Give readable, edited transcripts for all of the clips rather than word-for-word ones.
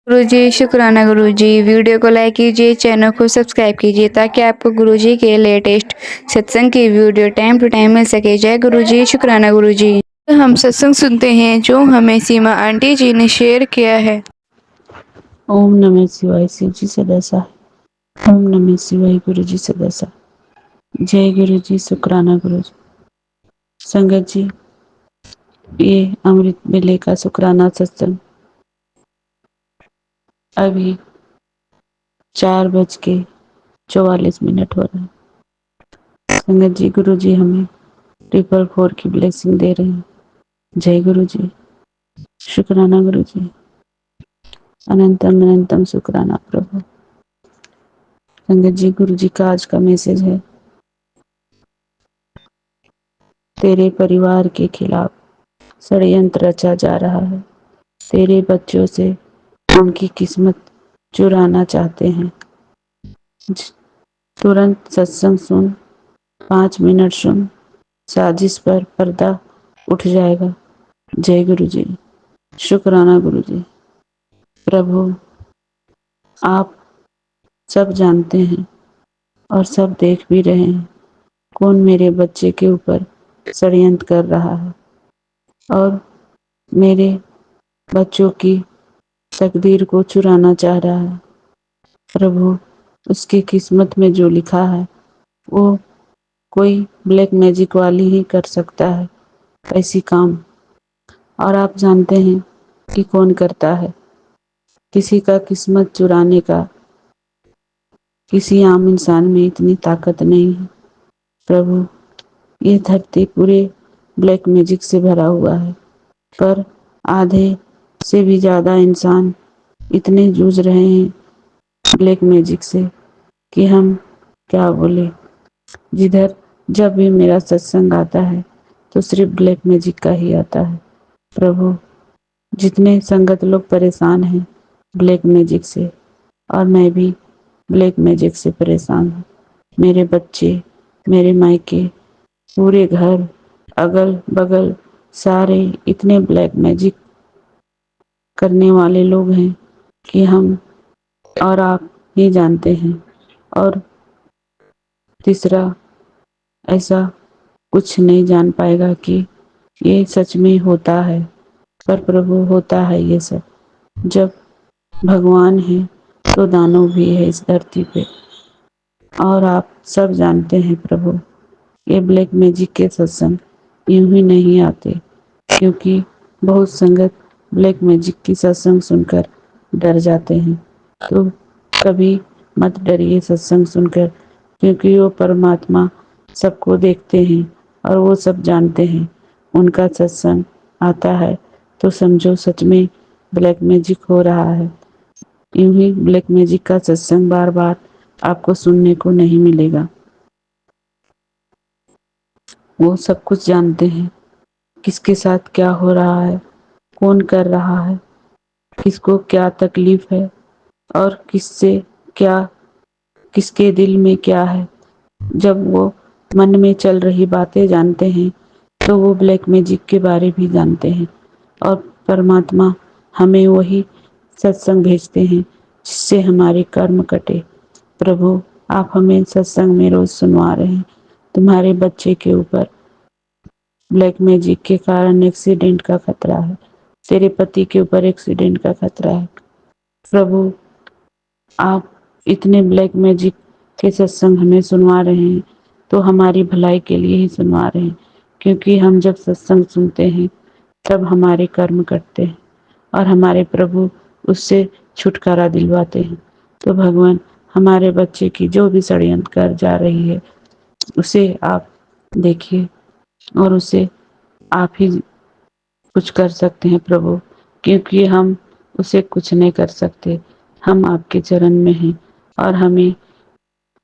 गुरुजी शुक्राना गुरुजी। वीडियो को लाइक कीजिए, चैनल को सब्सक्राइब कीजिए ताकि आपको गुरुजी के लेटेस्ट सत्संग की वीडियो टाइम टू टाइम मिल सके। जय गुरुजी, शुक्राना गुरुजी। हम सत्संग सुनते हैं जो हमें सीमा आंटी जी ने शेयर किया है। ओम नमः शिवाय। शिव जी सदा सहाय। ओम नमः शिवाय। गुरु जी सदा सहाय। जय गुरु जी, शुक्राना गुरु जी। संगत जी, ये अमृत वेले का शुक्राना सत्संग अभी 4:44 हो रहा है। संगत जी, गुरु जी हमें 444 की ब्लेसिंग दे रहे हैं। जय गुरु जी, शुक्राना गुरु जी। अनंतम अनंतम शुक्राना प्रभु। संगत जी, गुरु जी का आज का मैसेज है, तेरे परिवार के खिलाफ षड्यंत्र रचा जा रहा है। तेरे बच्चों से उनकी किस्मत चुराना चाहते हैं। तुरंत सत्संग सुन, 5 मिनट सुन, साजिश पर पर्दा उठ जाएगा। जय गुरु जी, शुक्राना गुरु जी। प्रभु, आप सब जानते हैं और सब देख भी रहे हैं कौन मेरे बच्चे के ऊपर षड्यंत्र कर रहा है और मेरे बच्चों की तकदीर को चुराना चाह रहा है। प्रभु, उसकी किस्मत में जो लिखा है वो कोई ब्लैक मैजिक वाली ही कर सकता है ऐसी काम। और आप जानते हैं कि कौन करता है। किसी का किस्मत चुराने का किसी आम इंसान में इतनी ताकत नहीं है। प्रभु, ये धरती पूरे ब्लैक मैजिक से भरा हुआ है, पर आधे से भी ज़्यादा इंसान इतने जूझ रहे हैं ब्लैक मैजिक से कि हम क्या बोले। जिधर जब भी मेरा सत्संग आता है तो सिर्फ ब्लैक मैजिक का ही आता है। प्रभु, जितने संगत लोग परेशान हैं ब्लैक मैजिक से, और मैं भी ब्लैक मैजिक से परेशान हूँ। मेरे बच्चे, मेरे मायके, पूरे घर, अगल बगल सारे इतने ब्लैक मैजिक करने वाले लोग हैं कि हम और आप ही जानते हैं। और तीसरा, ऐसा कुछ नहीं जान पाएगा कि ये सच में होता है। पर प्रभु, होता है ये सब। जब भगवान है तो दानव भी है इस धरती पे, और आप सब जानते हैं प्रभु, ये ब्लैक मैजिक के सत्संग यूं ही नहीं आते, क्योंकि बहुत संगत ब्लैक मैजिक की सत्संग सुनकर डर जाते हैं। तो कभी मत डरिए सत्संग सुनकर, क्योंकि वो परमात्मा सबको देखते हैं और वो सब जानते हैं। उनका सत्संग आता है तो समझो सच में ब्लैक मैजिक हो रहा है। यूं ही ब्लैक मैजिक का सत्संग बार बार आपको सुनने को नहीं मिलेगा। वो सब कुछ जानते हैं, किसके साथ क्या हो रहा है, कौन कर रहा है, किसको क्या तकलीफ है और किससे क्या, किसके दिल में क्या है। जब वो मन में चल रही बातें जानते हैं तो वो ब्लैक मैजिक के बारे भी जानते हैं। और परमात्मा हमें वही सत्संग भेजते हैं जिससे हमारे कर्म कटे। प्रभु, आप हमें सत्संग में रोज सुनवा रहे हैं तुम्हारे बच्चे के ऊपर ब्लैक मैजिक के कारण एक्सीडेंट का खतरा है, तेरे पति के ऊपर एक्सीडेंट का खतरा है। प्रभु, आप इतने ब्लैक मैजिक के सत्संग हमें सुनवा रहे हैं तो हमारी भलाई के लिए ही सुनवा रहे हैं, क्योंकि हम जब सत्संग सुनते हैं तब हमारे कर्म कटते हैं और हमारे प्रभु उससे छुटकारा दिलवाते हैं। तो भगवान, हमारे बच्चे की जो भी षड्यंत्र कर जा रही है उसे आप देखिए और उसे आप ही कुछ कर सकते हैं प्रभु, क्योंकि हम उसे कुछ नहीं कर सकते। हम आपके चरण में हैं और हमें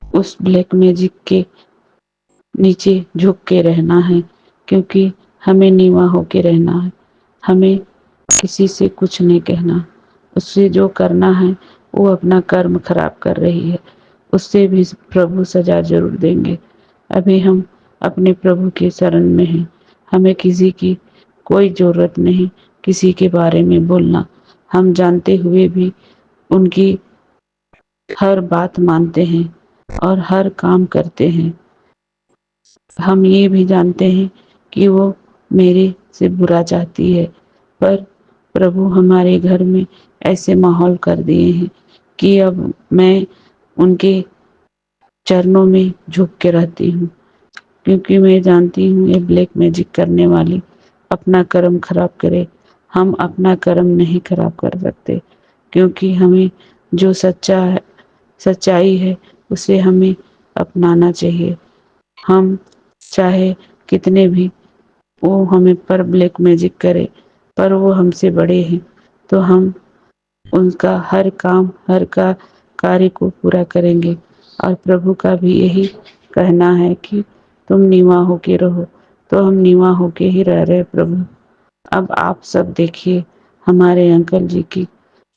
उस ब्लैक मैजिक के नीचे झुक के रहना है, क्योंकि हमें नीवा होके रहना है। हमें किसी से कुछ नहीं कहना। उससे जो करना है वो अपना कर्म खराब कर रही है, उससे भी प्रभु सजा जरूर देंगे। अभी हम अपने प्रभु के शरण में हैं। हमें किसी की कोई जरूरत नहीं किसी के बारे में बोलना। ہم جانتے ہوئے بھی ان کی ہر بات مانتے ہیں اور ہر کام کرتے ہیں۔ ہم یہ بھی جانتے ہیں کہ وہ میرے سے برا چاہتی ہے، پر پربھو ہمارے گھر میں ایسے ماحول کر دیے ہیں کہ اب میں ان کے چرنوں میں جھک کے رہتی ہوں، کیونکہ میں جانتی ہوں یہ بلیک میجک کرنے والی اپنا کرم خراب کرے، ہم اپنا کرم نہیں خراب کر سکتے، کیونکہ ہمیں جو سچائی ہے اسے ہمیں اپنانا چاہیے۔ ہم چاہے کتنے بھی وہ ہمیں پر بلیک میجک کرے، پر وہ ہم سے بڑے ہیں، تو ہم ان کا ہر کام ہر کاریہ کو پورا کریں گے۔ اور پربھو کا بھی یہی کہنا ہے کہ تم نیوا ہو کے رہو، تو ہم نیوا ہو کے ہی رہ رہے پربھو۔ اب آپ سب دیکھیے ہمارے انکل جی کی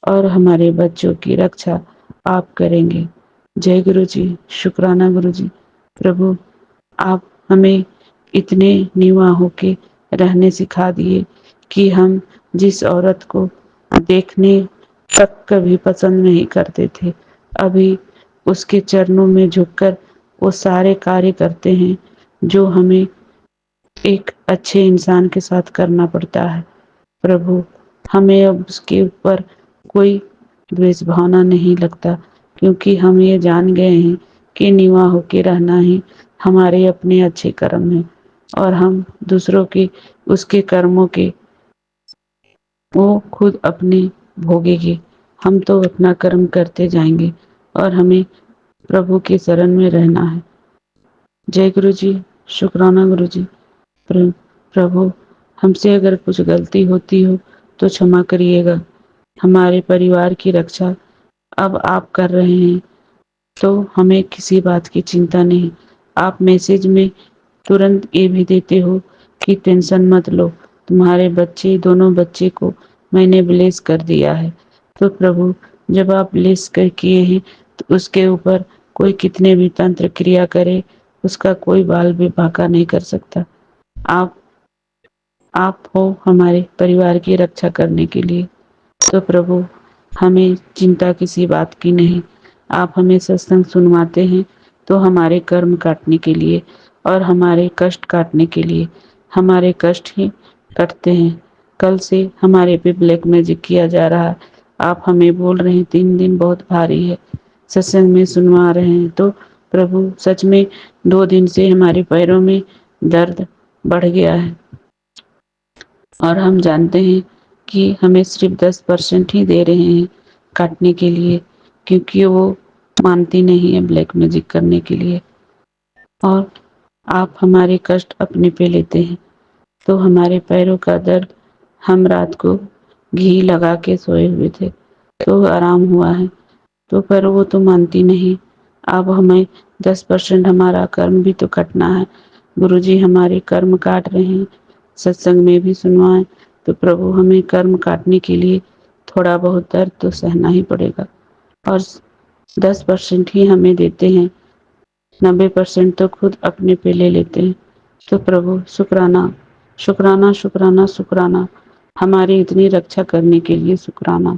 اور ہمارے بچوں کی رکشا آپ کریں گے۔ جے گرو جی، شکرانہ گرو جی۔ پربھو آپ ہمیں اتنے نیوا ہو کے رہنے سکھا دیے کہ ہم جس عورت کو دیکھنے تک کبھی پسند نہیں کرتے تھے، ابھی اس کے چرنوں میں جھک کر وہ سارے کاریہ کرتے ہیں جو ہمیں ایک اچھے انسان کے ساتھ کرنا پڑتا ہے۔ پربھو ہمیں اب اس کے اوپر کوئی دویش بھاونا نہیں لگتا، کیونکہ ہم یہ جان گئے ہیں کہ نیوا ہو کے رہنا ہی ہمارے اپنے اچھے کرم ہیں، اور ہم دوسروں کے اس کے کرموں کے وہ خود اپنے بھوگے گی، ہم تو اپنا کرم کرتے جائیں گے اور ہمیں پربھو کے شرن میں رہنا ہے۔ جے گرو جی، شکرانہ گرو جی۔ پربھو ہم سے اگر کچھ غلطی ہوتی ہو تو چھما کریے گا۔ ہمارے پریوار کی رکشا اب آپ کر رہے ہیں تو ہمیں کسی بات کی چنتا نہیں۔ آپ میسج میں ترنت یہ بھی دیتے ہو کہ ٹینشن مت لو، تمہارے بچے دونوں بچے کو میں نے بلیس کر دیا ہے۔ تو پربھو جب آپ بلیس کر کیے ہیں تو اس کے اوپر کوئی کتنے بھی تنتر کریا کرے، اس کا کوئی بال بھی باکا نہیں کر سکتا۔ آپ ہو ہمارے پریوار کی رکشا کرنے کے لیے، تو پربھو ہمیں چنتا کسی بات کی نہیں۔ آپ ہمیں ستسنگ سنواتے ہیں تو ہمارے کرم کاٹنے کے لیے اور ہمارے کشٹ کاٹنے کے لیے، ہمارے کشٹ ہی کٹتے ہیں۔ کل سے ہمارے پہ بلیک میجک کیا جا رہا ہے، آپ ہمیں بول رہے ہیں 3 دن بہت بھاری ہے، ستسنگ میں سنوا رہے ہیں، تو پربھو سچ میں 2 دن سے ہمارے پیروں میں درد بڑھ گیا ہے، اور ہم جانتے ہیں کہ ہمیں صرف 10% ہی دے رہے ہیں کاٹنے کے لیے، کیونکہ وہ مانتی نہیں ہے بلیک میجک کرنے کے لیے، اور آپ ہمارے کشٹ اپنے پہ لیتے ہیں۔ تو ہمارے پیروں کا درد، ہم رات کو گھی لگا کے سوئے ہوئے تھے تو آرام ہوا ہے، تو پر وہ تو مانتی نہیں۔ اب ہمیں 10% ہمارا کرم بھی تو کٹنا ہے۔ گرو جی ہمارے کرم کاٹ رہے ہیں، ستسنگ میں بھی سنوائیں، تو پربھو ہمیں کرم کاٹنے کے لیے تھوڑا بہت درد تو سہنا ہی پڑے گا، اور 10% ہی ہمیں دیتے ہیں، 90% تو خود اپنے پہ لے لیتے ہیں۔ تو پربھو شکرانہ، شکرانہ، شکرانہ، شکرانہ، ہماری اتنی رکشا کرنے کے لیے شکرانہ،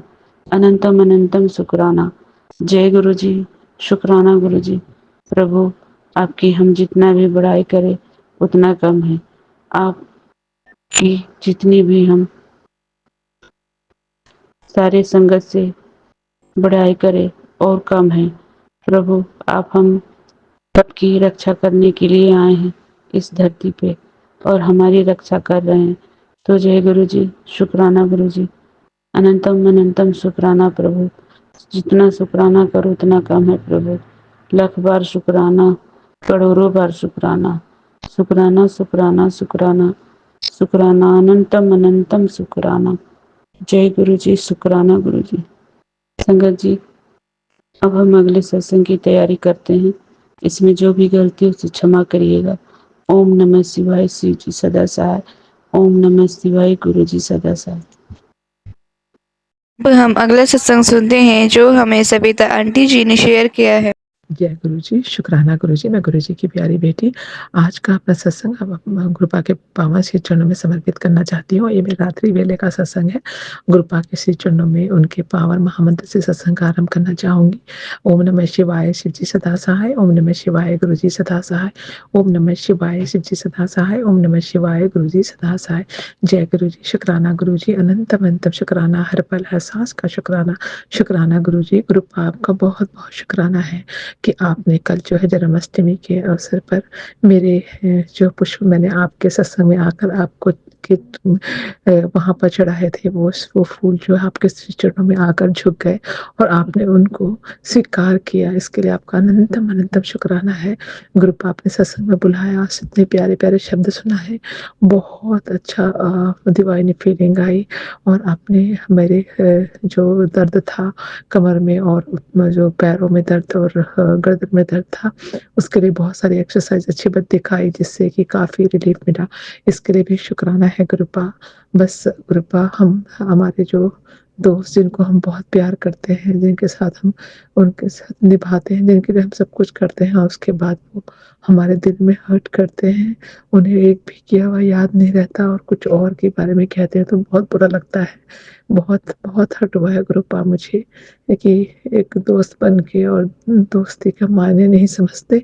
اننتم اننتم شکرانہ۔ جے گرو جی، شکرانہ گرو جی۔ پربھو آپ کی ہم جتنا بھی بڑائی کریں اتنا کم ہے، آپ کی جتنی بھی ہم سارے سنگت سے بڑائی کرے اور کم ہے۔ پربھو آپ ہم سب کی رکشا کرنے کے لیے آئے ہیں اس دھرتی پہ، اور ہماری رکشا کر رہے ہیں، تو جے گرو جی، شکرانہ گرو جی، اننتم اننتم شکرانہ پربھو۔ جتنا شکرانہ کرو اتنا کم ہے پربھو، 1,00,000 بار شکرانہ، کروڑوں بار شکرانہ، شکرانہ، شکرانہ، شکرانہ، شکرانہ، اننتم اننتم شکرانہ۔ جے گرو جی، شکرانہ گرو جی۔ سنگت جی اب ہم اگلے ستسنگ کی تیاری کرتے ہیں، اس میں جو بھی غلطی اسے چھما کریے گا۔ اوم نمہ شیوائے، شیو جی سدا سہائے۔ اوم نمہ شیوائے، گرو جی سدا سہائے۔ اب ہم اگلا ستسنگ سنتے ہیں جو ہمیں سبیتا آنٹی جی نے شیئر کیا ہے۔ जय गुरु जी, शुक्राना गुरु जी। मैं गुरु जी की प्यारी बेटी आज का अपना सत्संग गुरुपा के पावन श्री चरणों में समर्पित करना चाहती हूँ। ये मेरे रात्रि वेले का सत्संग है। गुरुपा के श्री चरणों में उनके पावन महामंत्र से सत्संग का आरंभ करना चाहूंगी। ओम नमः शिवाय, शिव जी सदा सहाय। ओम नमः शिवाय, गुरु जी सदा सहाय। ओम नमः शिवाय, शिव जी सदा सहाय। ओम नमः शिवाय, गुरु जी सदा सहाय। जय गुरु जी, शुक्राना गुरु जी, अनंत अनंत शुक्राना, हर पल हर सांस का शुक्राना। शुक्राना गुरु जी, गुरुपा आपका बहुत बहुत शुक्राना है कि आपने कल जो है जन्माष्टमी के अवसर पर मेरे जो पुष्प मैंने आपके सत्संग में आकर आपको के वहाँ पर चढ़ाए थे, वो फूल जो है आपके चरणों में आकर झुक गए और आपने उनको स्वीकार किया। इसके लिए आपका अनंतम अनंतम शुक्राना है। ग्रुप आपने सत्संग में बुलाया, इतने प्यारे प्यारे शब्द सुना है, बहुत अच्छा डिवाइन फीलिंग आई। और आपने मेरे जो दर्द था कमर में और जो पैरों में दर्द और गर्दन में दर्द था, उसके लिए बहुत सारी एक्सरसाइज अच्छी बात दिखाई, जिससे कि काफ़ी रिलीफ मिला। इसके लिए भी शुक्राना है गुरुपा। बस गुरुपा, हम हमारे जो दोस्त जिनको हम बहुत प्यार करते हैं, जिनके साथ हम उनके साथ निभाते हैं, जिनके लिए हम सब कुछ करते हैं और उसके बाद वो हमारे दिल में हर्ट करते हैं, उन्हें एक भी किया हुआ याद नहीं रहता और कुछ और के बारे में कहते हैं तो बहुत बुरा लगता है। बहुत बहुत हर्ट हुआ है गुरुपा मुझे कि एक दोस्त बन के और दोस्ती का मायने नहीं समझते।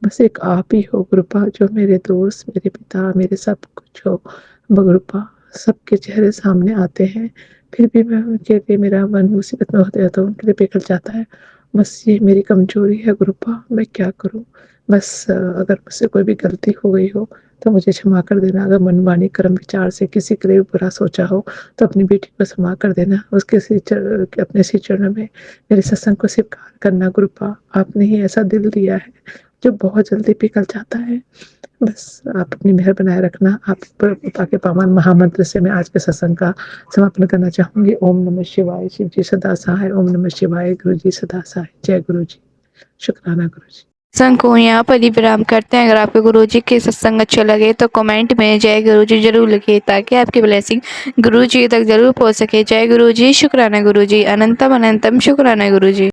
बस एक आप ही हो गुरुपा जो मेरे दोस्त, मेरे पिता, मेरे सब कुछ हो। गुरुपा सबके चेहरे सामने आते हैं, फिर भी मैं उनके लिए, मेरा मन मुसीबत में होता है तो उनके लिए पिघल जाता है। बस ये मेरी कमजोरी है गुरुपा, मैं क्या करूं। बस अगर मुझसे कोई भी गलती हो गई हो तो मुझे क्षमा कर देना। अगर मन वाणी कर्म विचार से किसी के लिए बुरा सोचा हो तो अपनी बेटी को क्षमा कर देना। उसके अपने श्री चरणों में मेरे सत्संग को स्वीकार करना गुरुपा। आपने ही ऐसा दिल दिया है जो बहुत जल्दी पिघल जाता है। बस आप अपनी मेहर बनाए रखना। आप पिता के पावन महामंत्र से मैं आज के सत्संग का समापन करना चाहूंगी। ओम नमः शिवाय, शिव जी सदा सहाय। ओम नमः शिवाय, गुरु जी सदा सहाय। जय गुरु जी, शुक्राना गुरु जी। सत्संग को यहाँ पर ही विराम करते हैं। अगर आपको गुरु जी के सत्संग अच्छे लगे तो कमेंट में जय गुरु जी जरूर लिखिए, ताकि आपकी ब्लेसिंग गुरु जी तक जरूर पहुँच सके। जय गुरु जी, शुक्राना गुरु जी, अनंतम अनंतम शुक्राना गुरु जी।